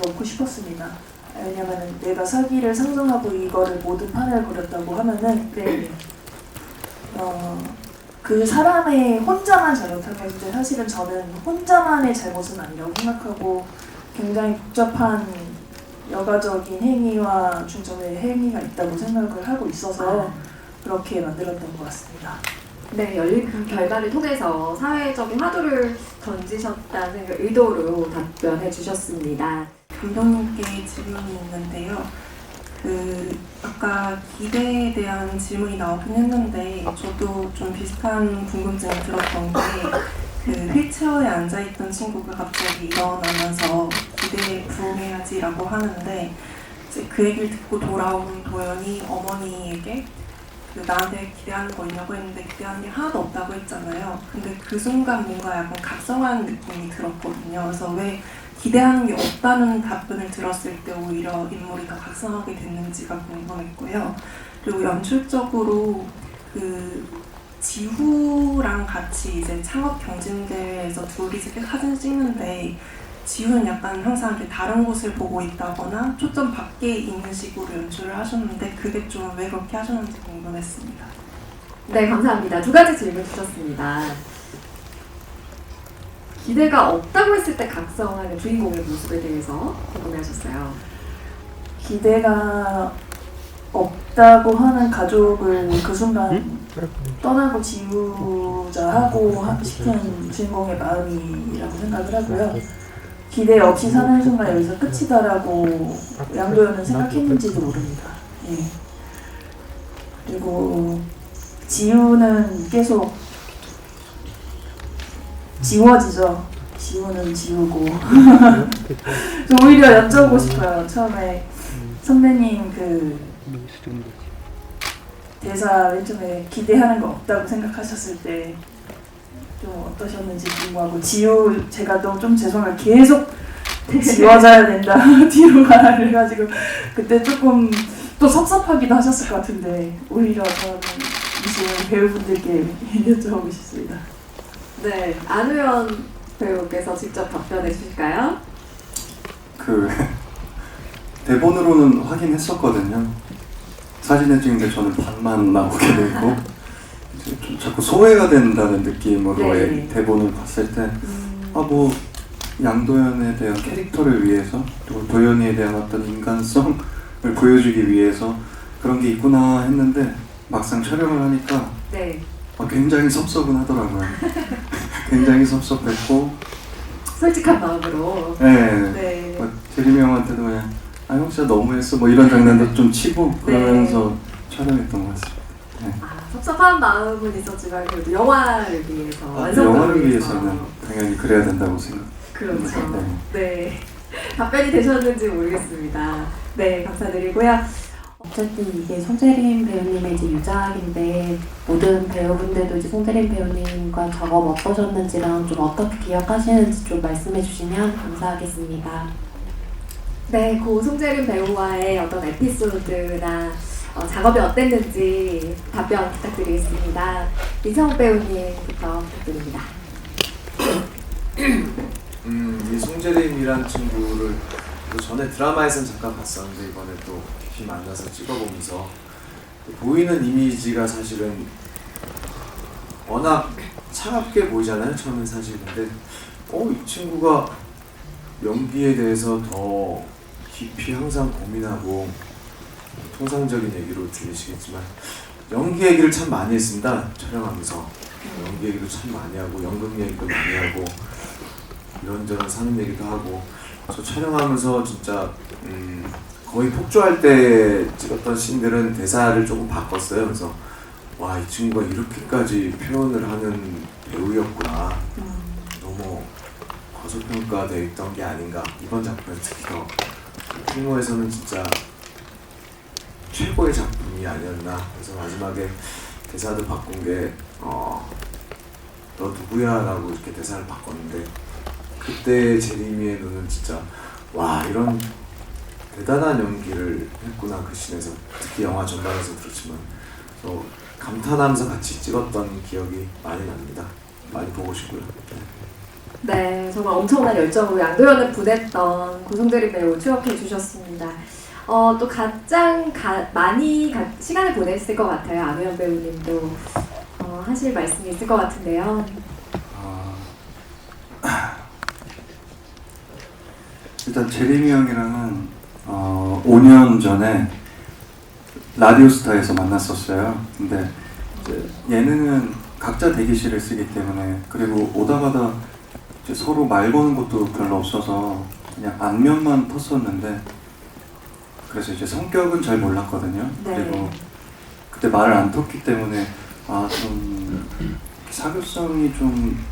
넣고 싶었습니다. 왜냐면은 내가 사기를 상정하고 이거를 모든 판을 벌였다고 하면은 그 사람의 혼자만 잘못한 것인데 사실은 저는 혼자만의 잘못은 아니라고 생각하고 굉장히 복잡한 여가적인 행위와 중점의 행위가 있다고 생각을 하고 있어서 그렇게 만들었던 것 같습니다. 네, 열린 그 결과를 통해서 사회적인 화두를 던지셨다는 의도로 답변해 주셨습니다. 감독님께 질문이 있는데요. 아까 기대에 대한 질문이 나오긴 했는데 저도 좀 비슷한 궁금증이 들었던 게 휠체어에 앉아있던 친구가 갑자기 일어나면서 기대에 부응해야지라고 하는데 이제 그 얘기를 듣고 돌아온 도연이 어머니에게 나한테 기대하는 거 있냐고 했는데 기대하는 게 하나도 없다고 했잖아요. 근데 그 순간 뭔가 약간 각성한 느낌이 들었거든요. 그래서 왜 기대하는 게 없다는 답변을 들었을 때 오히려 인물이 더 각성하게 됐는지가 궁금했고요. 그리고 연출적으로 지후랑 같이 이제 창업 경진대회에서 둘이 사진 찍는데 지후는 약간 항상 이렇게 다른 곳을 보고 있다거나 초점 밖에 있는 식으로 연출을 하셨는데 그게 좀 왜 그렇게 하셨는지 궁금했습니다. 네, 감사합니다. 두 가지 질문 주셨습니다. 기대가 없다고 했을 때 각성하는 주인공의 모습에 대해서 궁금해하셨어요. 기대가 없다고 하는 가족을 그 순간 떠나고 지우자 하고 시키는 주인공의 마음이라고 생각을 하고요. 기대 없이 사는 순간 여기서 끝이다라고 양도현은 생각했는지도 모릅니다. 예. 그리고 지우는 계속 지워지죠. 지우는 지우고. 저 오히려 여쭤보고 싶어요. 처음에 선배님 그 대사 맨 처음에 기대하는 거 없다고 생각하셨을 때 좀 어떠셨는지 궁금하고, 제가 또 좀 죄송해요. 계속 지워져야 된다 뒤로 가라 해가지고 그때 조금 또 섭섭하기도 하셨을 것 같은데, 오히려 저는 이제 배우분들께 여쭤보고 싶습니다. 네, 안우현 배우께서 직접 답변해 주실까요? 그 대본으로는 확인했었거든요. 사진을 찍는데 저는 반만 나오게 되고 이제 좀 자꾸 소외가 된다는 느낌으로의 네. 대본을 봤을 때 뭐 양도현에 대한 캐릭터를 위해서 또 도현이에 대한 어떤 인간성을 보여주기 위해서 그런 게 있구나 했는데 막상 촬영을 하니까 네, 굉장히 섭섭은 하더라고요. 굉장히 섭섭했고 솔직한 마음으로. 네. 네. 제림이 형한테도 그냥 형 진짜 너무했어 뭐 이런 장난도 좀 치고 그러면서 촬영했던 것 같습니다. 섭섭한 마음은 있었지만 그래도 영화를 위해서 영화를 위해서는 당연히 그래야 된다고 생각합니다. 그렇죠. 네. 답변이 되셨는지 모르겠습니다. 네, 감사드리고요. 어쨌든 이게 송재림 배우님의 이제 유작인데 모든 배우분들도 이제 송재림 배우님과 작업 어떠셨는지랑 좀 어떻게 기억하시는지 좀 말씀해 주시면 감사하겠습니다. 네, 고 송재림 배우와의 어떤 에피소드나 작업이 어땠는지 답변 부탁드리겠습니다. 이성욱 배우님부터 부탁드립니다. 이 송재림이란 친구를 또 전에 드라마에서는 잠깐 봤었는데 이번에 또 깊이 만나서 찍어보면서 보이는 이미지가 사실은 워낙 차갑게 보이잖아요, 처음엔 사실. 근데 이 친구가 연기에 대해서 더 깊이 항상 고민하고, 통상적인 얘기로 들리시겠지만 연기 얘기를 참 많이 했습니다, 촬영하면서. 연기 얘기도 참 많이 하고 연극 얘기도 많이 하고 이런저런 사는 얘기도 하고. 저 촬영하면서 진짜 거의 폭주할 때 찍었던 씬들은 대사를 조금 바꿨어요. 그래서 와, 이 친구가 이렇게까지 표현을 하는 배우였구나. 너무 과소평가되어 있던 게 아닌가. 이번 작품에서 특히 더 필모에서는 진짜 최고의 작품이 아니었나. 그래서 마지막에 대사도 바꾼 게 너 누구야? 라고 이렇게 대사를 바꿨는데, 그때 제리미의 눈은 진짜 와, 이런 대단한 연기를 했구나, 그 씬에서. 특히 영화 전반에서 그렇지만 또 감탄하면서 같이 찍었던 기억이 많이 납니다. 많이 보고 싶고요. 네, 정말 엄청난 열정으로 양도현을 보냈던 고송재림 배우 추억해 주셨습니다. 또 가장 많이 시간을 보냈을 것 같아요. 안우현 배우님도 하실 말씀이 있을 것 같은데요. 일단 제리미 형이랑은 5년 전에 라디오스타에서 만났었어요. 근데 이제 예능은 각자 대기실을 쓰기 때문에, 그리고 오다 가다 이제 서로 말 거는 것도 별로 없어서 그냥 안면만 텄었는데, 그래서 이제 성격은 잘 몰랐거든요. 네. 그리고 그때 말을 안 텄기 때문에 좀 사교성이 좀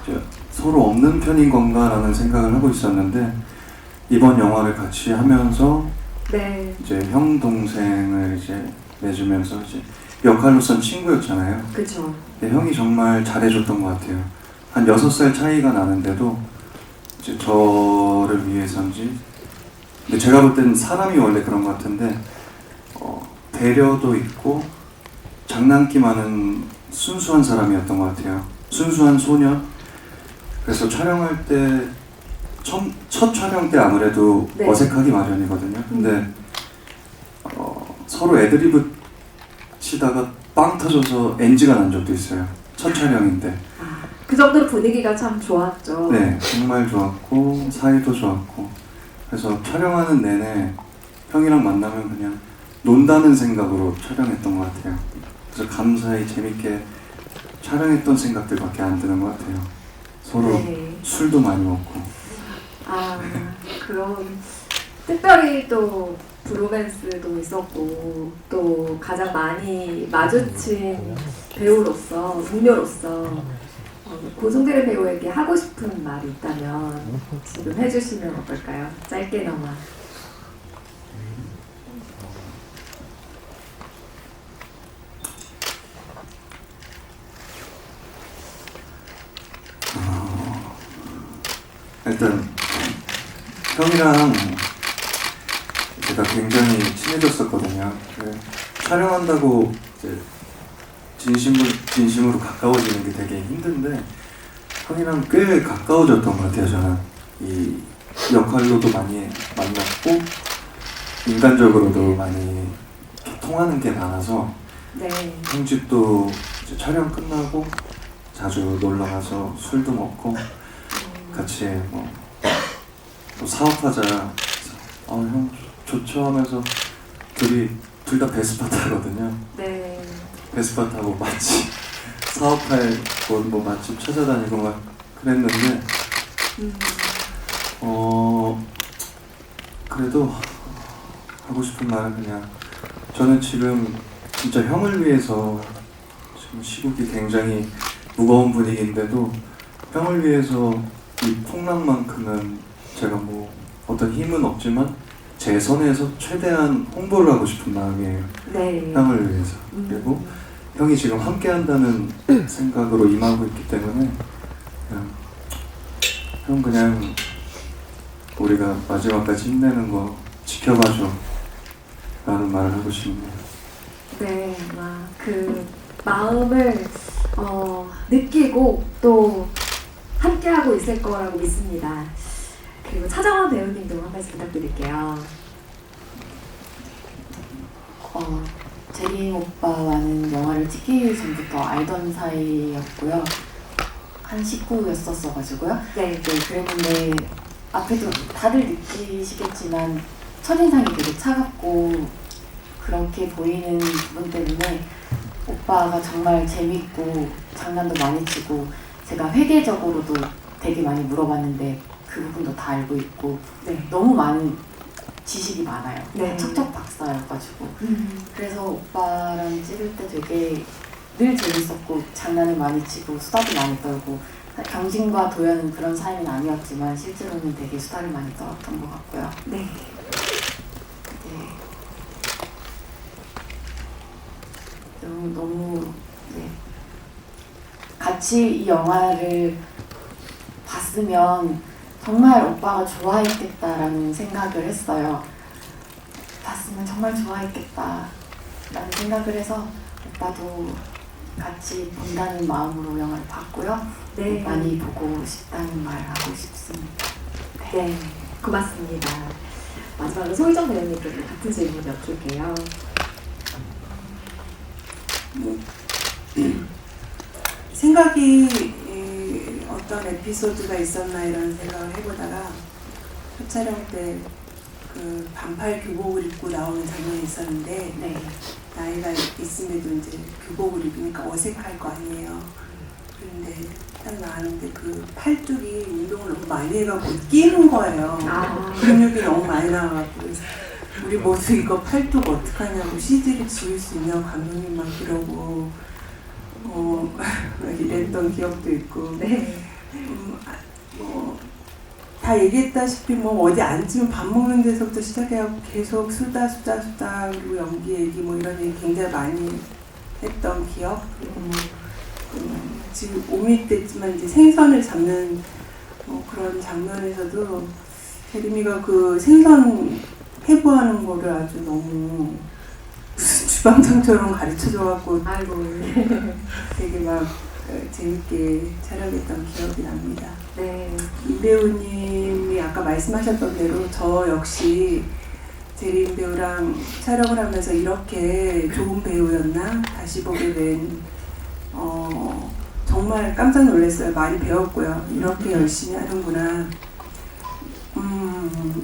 이제 서로 없는 편인 건가라는 생각을 하고 있었는데, 이번 영화를 같이 하면서 네, 이제 형 동생을 이제 내주면서 이제 역할로선 친구였잖아요. 그렇죠. 근데 형이 정말 잘해줬던 것 같아요. 한 6살 차이가 나는데도 이제 저를 위해서인지, 근데 제가 볼 때는 사람이 원래 그런 것 같은데 배려도 있고 장난기 많은 순수한 사람이었던 것 같아요. 순수한 소년. 그래서 촬영할 때 첫 촬영 때 아무래도 네. 어색하기 마련이거든요. 근데 서로 애드리브 치다가 빵 터져서 NG가 난 적도 있어요. 첫 촬영인데. 그 정도로 분위기가 참 좋았죠. 네, 정말 좋았고 사이도 좋았고. 그래서 촬영하는 내내 형이랑 만나면 그냥 논다는 생각으로 촬영했던 것 같아요. 그래서 감사히 재밌게 촬영했던 생각들밖에 안 드는 것 같아요. 서로 네. 술도 많이 먹고. 그럼 특별히 또 브로맨스도 있었고 또 가장 많이 마주친 배우로서 동료로서 고송대리 배우에게 하고 싶은 말이 있다면 지금 해주시면 어떨까요? 짧게나마. 일단 형이랑 제가 굉장히 친해졌었거든요. 촬영한다고 이제 진심으로 가까워지는 게 되게 힘든데 형이랑 꽤 가까워졌던 것 같아요. 저는 이 역할로도 많이 만났고 인간적으로도 많이 통하는 게 많아서 네. 형 집도 이제 촬영 끝나고 자주 놀러 가서 술도 먹고 같이 또 사업하자. 형 좋죠 하면서 둘 다 베스파 타거든요. 네. 베스파 타고 맛집 사업할 곳 맛집 찾아다니고 막 그랬는데 그래도 하고 싶은 말은 그냥 저는 지금 진짜 형을 위해서 지금 시국이 굉장히 무거운 분위기인데도 형을 위해서 이 폭락만큼은 제가 어떤 힘은 없지만 제 선에서 최대한 홍보를 하고 싶은 마음이에요. 네. 형을 위해서. 그리고 형이 지금 함께한다는 생각으로 임하고 있기 때문에 형 그냥 우리가 마지막까지 힘내는 거 지켜봐줘 라는 말을 하고 싶네요. 네, 그 마음을 느끼고 또 함께하고 있을 거라고 믿습니다. 그리고 차정원 배우님도 한 말씀 부탁드릴게요. 제림 오빠와는 영화를 찍기 전부터 알던 사이였고요. 한 식구였었어가지고요. 네. 그랬는데 앞에도 다들 느끼시겠지만 첫인상이 되게 차갑고 그렇게 보이는 부분 때문에 오빠가 정말 재밌고 장난도 많이 치고 제가 회계적으로도 되게 많이 물어봤는데 그 부분도 다 알고 있고 네. 너무 많은 지식이 많아요. 네. 척척 박사여가지고 그래서 오빠랑 찍을 때 되게 늘 재밌었고 장난을 많이 치고 수다도 많이 떨고 경진과 도연은 그런 사이는 아니었지만 실제로는 되게 수다를 많이 떨었던 것 같고요. 네. 너무 같이 이 영화를 봤으면 정말 오빠가 좋아했겠다라는 생각을 했어요. 봤으면 정말 좋아했겠다라는 생각을 해서 오빠도 같이 본다는 마음으로 영화를 봤고요. 네. 많이 보고 싶다는 말 하고 싶습니다. 네, 고맙습니다. 마지막으로 소희정 배우님께도 같은 질문 여쭐게요. 생각이 어떤 에피소드가 있었나 이런 생각을 해보다가 첫 촬영 때 그 반팔 교복을 입고 나오는 장면이 있었는데 나이가 있음에도 이제 교복을 입으니까 어색할 거 아니에요. 그런데 딱 나왔는데 그 팔뚝이 운동을 너무 많이 해갖고 끼는 거예요. 근육이 너무 많이 나와갖고 그래서 우리 모두 이거 팔뚝 어떡하냐고 CG를 지울 수 있냐고 감독님 막 이러고 이랬던 기억도 있고 다 얘기했다시피 어디 앉으면 밥 먹는 데서부터 시작해갖고 계속 수다 그리고 연기 얘기 이런 얘기 굉장히 많이 했던 기억 그리고 지금 5mm 됐지만 이제 생선을 잡는 그런 장면에서도 제림이가 그 생선 해부하는 거를 아주 너무 무슨 주방장처럼 가르쳐줘갖고 되게 막 재밌게 촬영했던 기억이 납니다. 네. 이 배우님이 아까 말씀하셨던 대로 저 역시 제림 배우랑 촬영을 하면서 이렇게 좋은 배우였나 다시 보게 된 정말 깜짝 놀랐어요. 많이 배웠고요. 이렇게 열심히 하는구나.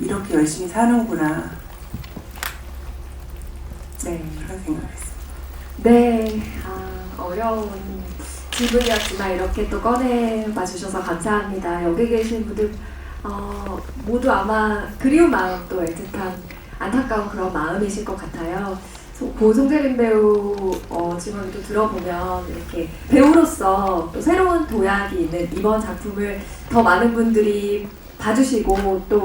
이렇게 열심히 사는구나. 네. 그런 생각을 했어요. 네. 어려운 질문이었지만 이렇게 또 꺼내봐 주셔서 감사합니다. 여기 계신 분들 모두 아마 그리운 마음 또 애틋한 안타까운 그런 마음이실 것 같아요. 고송재림 배우 질문을 또 들어보면 이렇게 배우로서 또 새로운 도약이 있는 이번 작품을 더 많은 분들이 봐주시고 또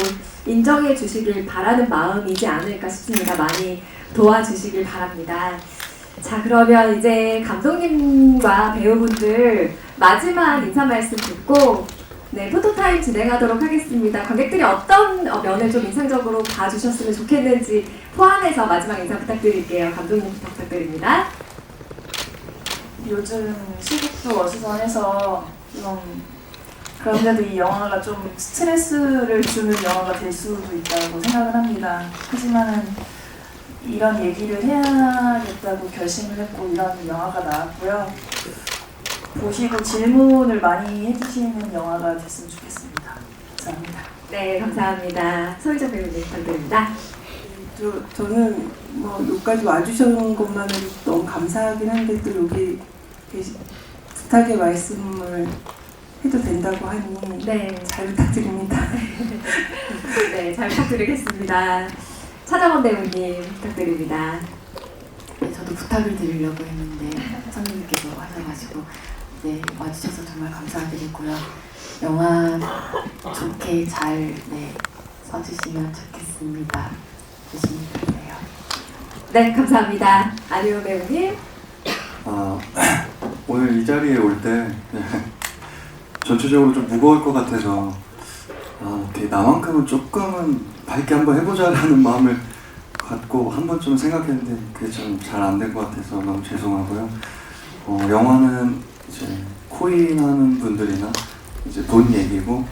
인정해 주시길 바라는 마음이지 않을까 싶습니다. 많이 도와주시길 바랍니다. 자, 그러면 이제 감독님과 배우분들 마지막 인사 말씀 듣고 네, 포토타임 진행하도록 하겠습니다. 관객들이 어떤 면을 좀 인상적으로 봐주셨으면 좋겠는지 포함해서 마지막 인사 부탁드릴게요. 감독님부터 부탁드립니다. 요즘 시국도 어수선해서 그런데도 이 영화가 좀 스트레스를 주는 영화가 될 수도 있다고 생각을 합니다. 하지만은 이런 얘기를 해야겠다고 결심을 했고 이런 영화가 나왔고요. 보시고 질문을 많이 해주시는 영화가 됐으면 좋겠습니다. 감사합니다. 네, 감사합니다. 소희정 배우님 부탁드립니다. 저는 뭐 여기까지 와주신 것만으로 너무 감사하긴 한데 또 여기 부탁의 말씀을 해도 된다고 하니 네, 잘 부탁드립니다. 네, 잘 부탁드리겠습니다. 차정원 배우님 부탁드립니다. 네, 저도 부탁을 드리려고 했는데 선생님께서 하셔가지고 네, 와주셔서 정말 감사드리고요. 영화 좋게 잘 써주시면 좋겠습니다. 조심히 가세요. 네, 감사합니다. 안효은 배우님. 오늘 이 자리에 올 때 전체적으로 좀 무거울 것 같아서 어떻게 나만큼은 조금은 밝게 한번 해보자라는 마음을 갖고 한 번쯤 생각했는데 그게 좀 잘 안 된 것 같아서 너무 죄송하고요. 영화는 이제 코인하는 분들이나 이제 본 얘기고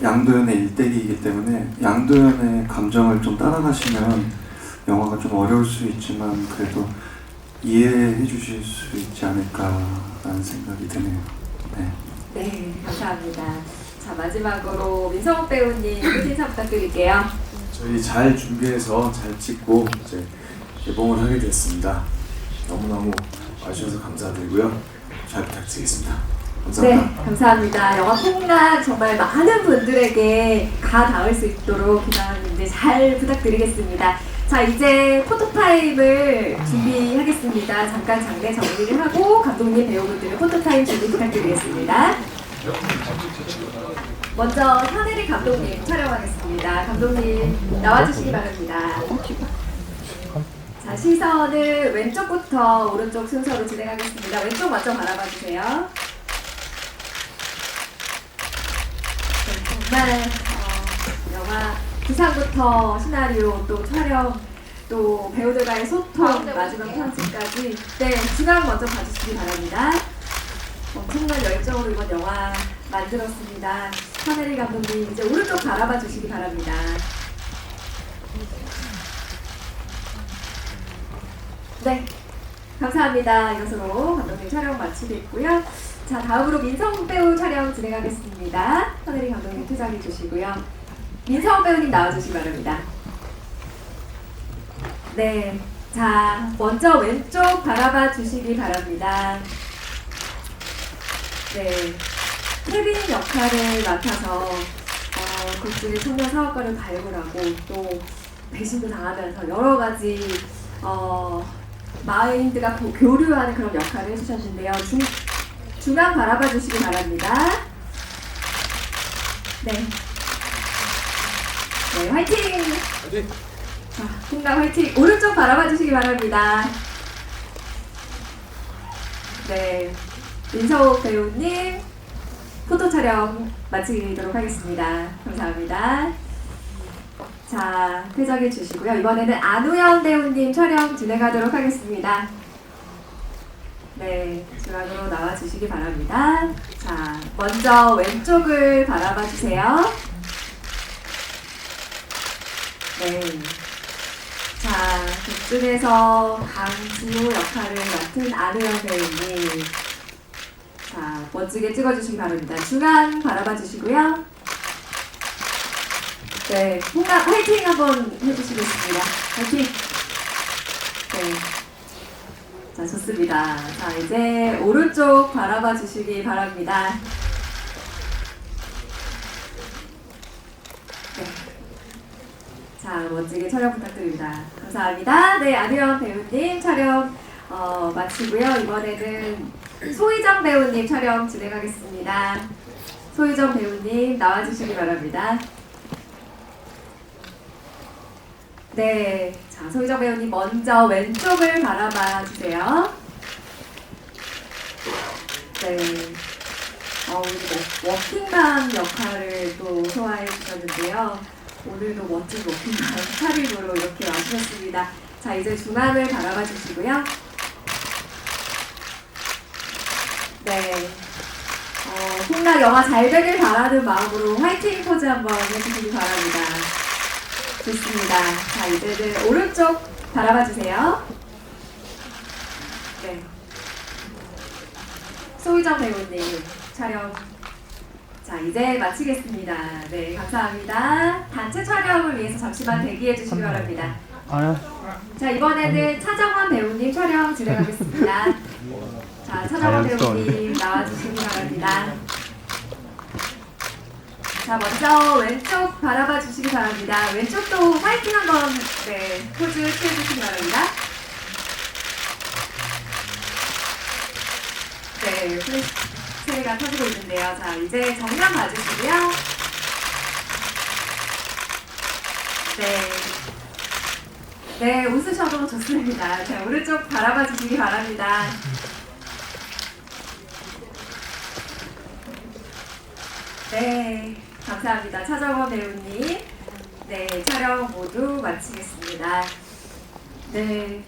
양도연의 일대기이기 때문에 양도연의 감정을 좀 따라가시면 영화가 좀 어려울 수 있지만 그래도 이해해 주실 수 있지 않을까라는 생각이 드네요. 네. 네, 감사합니다. 자, 마지막으로 민성욱 배우님 끝 인사 부탁드릴게요. 저희 잘 준비해서 잘 찍고 이제 개봉을 하게 됐습니다. 너무너무 와주셔서 감사드리고요. 잘 부탁드리겠습니다. 감사합니다. 네, 감사합니다. 영화 폭락 정말 많은 분들에게 가 닿을 수 있도록 기자님들 잘 부탁드리겠습니다. 자, 이제 포토타임을 준비하겠습니다. 잠깐 장례 정리를 하고 감독님 배우분들의 포토타임 준비 부탁드리겠습니다. 먼저 하늘이 감독님 촬영하겠습니다. 감독님 나와주시기 바랍니다. 자, 시선을 왼쪽부터 오른쪽 순서로 진행하겠습니다. 왼쪽 먼저 바라봐 주세요. 네, 정말 영화 기상부터 시나리오 또 촬영 또 배우들과의 소통 마지막 편집까지 네, 중앙 먼저 봐주시기 바랍니다. 엄청난 열정으로 이번 영화 만들었습니다. 하늘이 감독님 이제 오른쪽 바라봐 주시기 바랍니다. 네, 감사합니다. 이것으로 감독님 촬영 마치겠고요. 자, 다음으로 민성 배우 촬영 진행하겠습니다. 하늘이 감독님 퇴장해 주시고요. 민성 배우님 나와주시기 바랍니다. 네, 자, 먼저 왼쪽 바라봐 주시기 바랍니다. 네, 케빈 역할을 맡아서 극중의 청년 사업가를 발굴하고 또 배신도 당하면서 여러 가지 마인드가 교류하는 그런 역할을 해주셨는데요. 중앙 바라봐 주시기 바랍니다. 네. 네, 화이팅! 화이팅! 자, 풍랑 화이팅! 오른쪽 바라봐 주시기 바랍니다. 네. 민서욱 배우님, 포토 촬영 마치도록 하겠습니다. 감사합니다. 자, 퇴장해 주시고요. 이번에는 안우현 배우님 촬영 진행하도록 하겠습니다. 네, 중앙으로 나와 주시기 바랍니다. 자, 먼저 왼쪽을 바라봐 주세요. 네. 자, 극중에서 강지호 역할을 맡은 안우현 배우님. 자, 멋지게 찍어주시기 바랍니다. 중앙 바라봐 주시고요. 네, 뭔가 화이팅 한번 해주시겠습니다. 화이팅! 네. 자, 좋습니다. 자, 이제 오른쪽 바라봐 주시기 바랍니다. 네. 자, 멋지게 촬영 부탁드립니다. 감사합니다. 네, 안유연 배우님 촬영 마치고요. 이번에는 소희정 배우님 촬영 진행하겠습니다. 소희정 배우님 나와주시기 바랍니다. 네, 자, 소희정 배우님 먼저 왼쪽을 바라봐 주세요. 네, 오늘 워킹맘 역할을 또 소화해 주셨는데요. 오늘도 멋진 워킹맘 차림으로 이렇게 와주셨습니다. 자, 이제 중앙을 바라봐 주시고요. 네, 폭락 영화 잘 되길 바라는 마음으로 화이팅 포즈 한번 해주시기 바랍니다. 좋습니다. 자, 이제는 오른쪽 바라봐 주세요. 네. 소희정 배우님 촬영. 자, 이제 마치겠습니다. 네, 감사합니다. 단체 촬영을 위해서 잠시만 대기해 주시기 바랍니다. 자, 이번에는 차정원 배우님 촬영 진행하겠습니다. 자, 차정원 배우님 나와주시기 바랍니다. 자, 먼저 왼쪽 바라봐 주시기 바랍니다. 왼쪽도 화이팅 한번 포즈 취해주시기 바랍니다. 네, 플래시가 터지고 있는데요. 자, 이제 정면 봐주시고요. 네, 웃으셔도 좋습니다. 자, 오른쪽 바라봐 주시기 바랍니다. 네, 감사합니다. 차정원 배우님. 네, 촬영 모두 마치겠습니다. 네.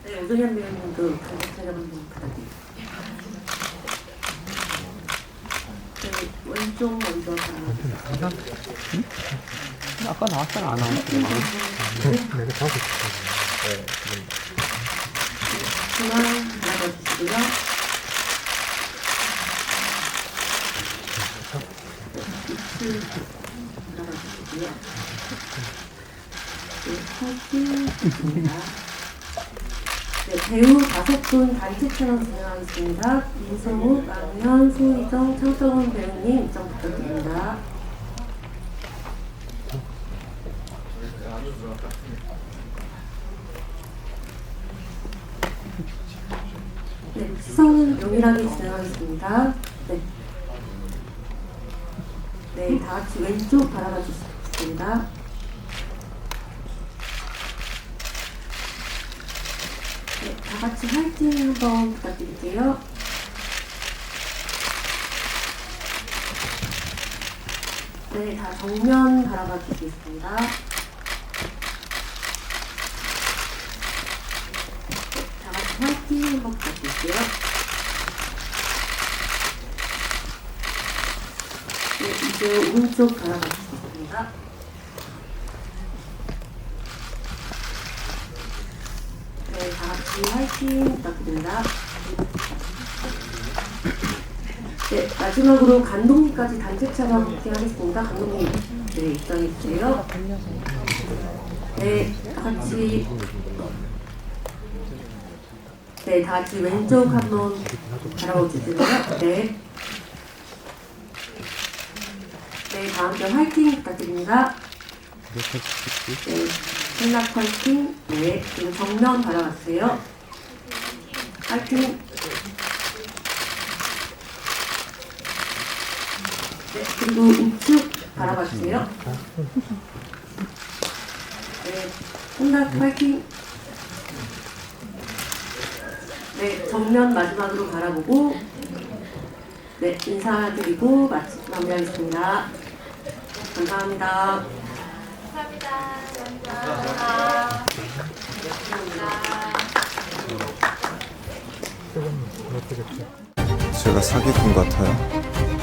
네, 오정현 배우님도 단체 촬영 한번 부탁드립니다. 네, 왼쪽 먼저 바라봐. 아까 나왔잖아, 안 나왔어. 내가 정확히 중앙 바라봐 주시고요. 입술 바라봐 주시고요. 네, 화이팅 부탁드립니다. 네, 배우 5분 단체 촬영 진행하겠습니다. 민성욱, 안현, 소희정, 창정원 배우님 입장 부탁드립니다. 네, 시선은 동일하게 진행하겠습니다. 네. 네, 다 같이 왼쪽 바라봐 주시겠습니다. 네, 다 같이 화이팅 한번 부탁드릴게요. 네, 다 정면 바라봐 주시겠습니다. 화이팅 한번 부탁드릴게요. 네, 이제 오른쪽 바라봐 주시겠습니다. 네, 다 같이 화이팅 부탁드립니다. 네, 마지막으로 감독님까지 단체 촬영 부탁하겠습니다. 감독님, 네, 입장해 주세요. 네, 같이. 네, 다 같이 왼쪽 한번 바라봐 주시고요. 네. 네, 다음 편 화이팅 부탁드립니다. 네, 생각 화이팅. 네, 그리고 정면 바라봐 주세요. 화이팅. 네, 그리고 우측 바라봐 주세요. 네, 생각 화이팅. 네, 정면 마지막으로 바라보고 네, 인사드리고 마무리하겠습니다. 감사합니다. 제가 사기꾼 같아요.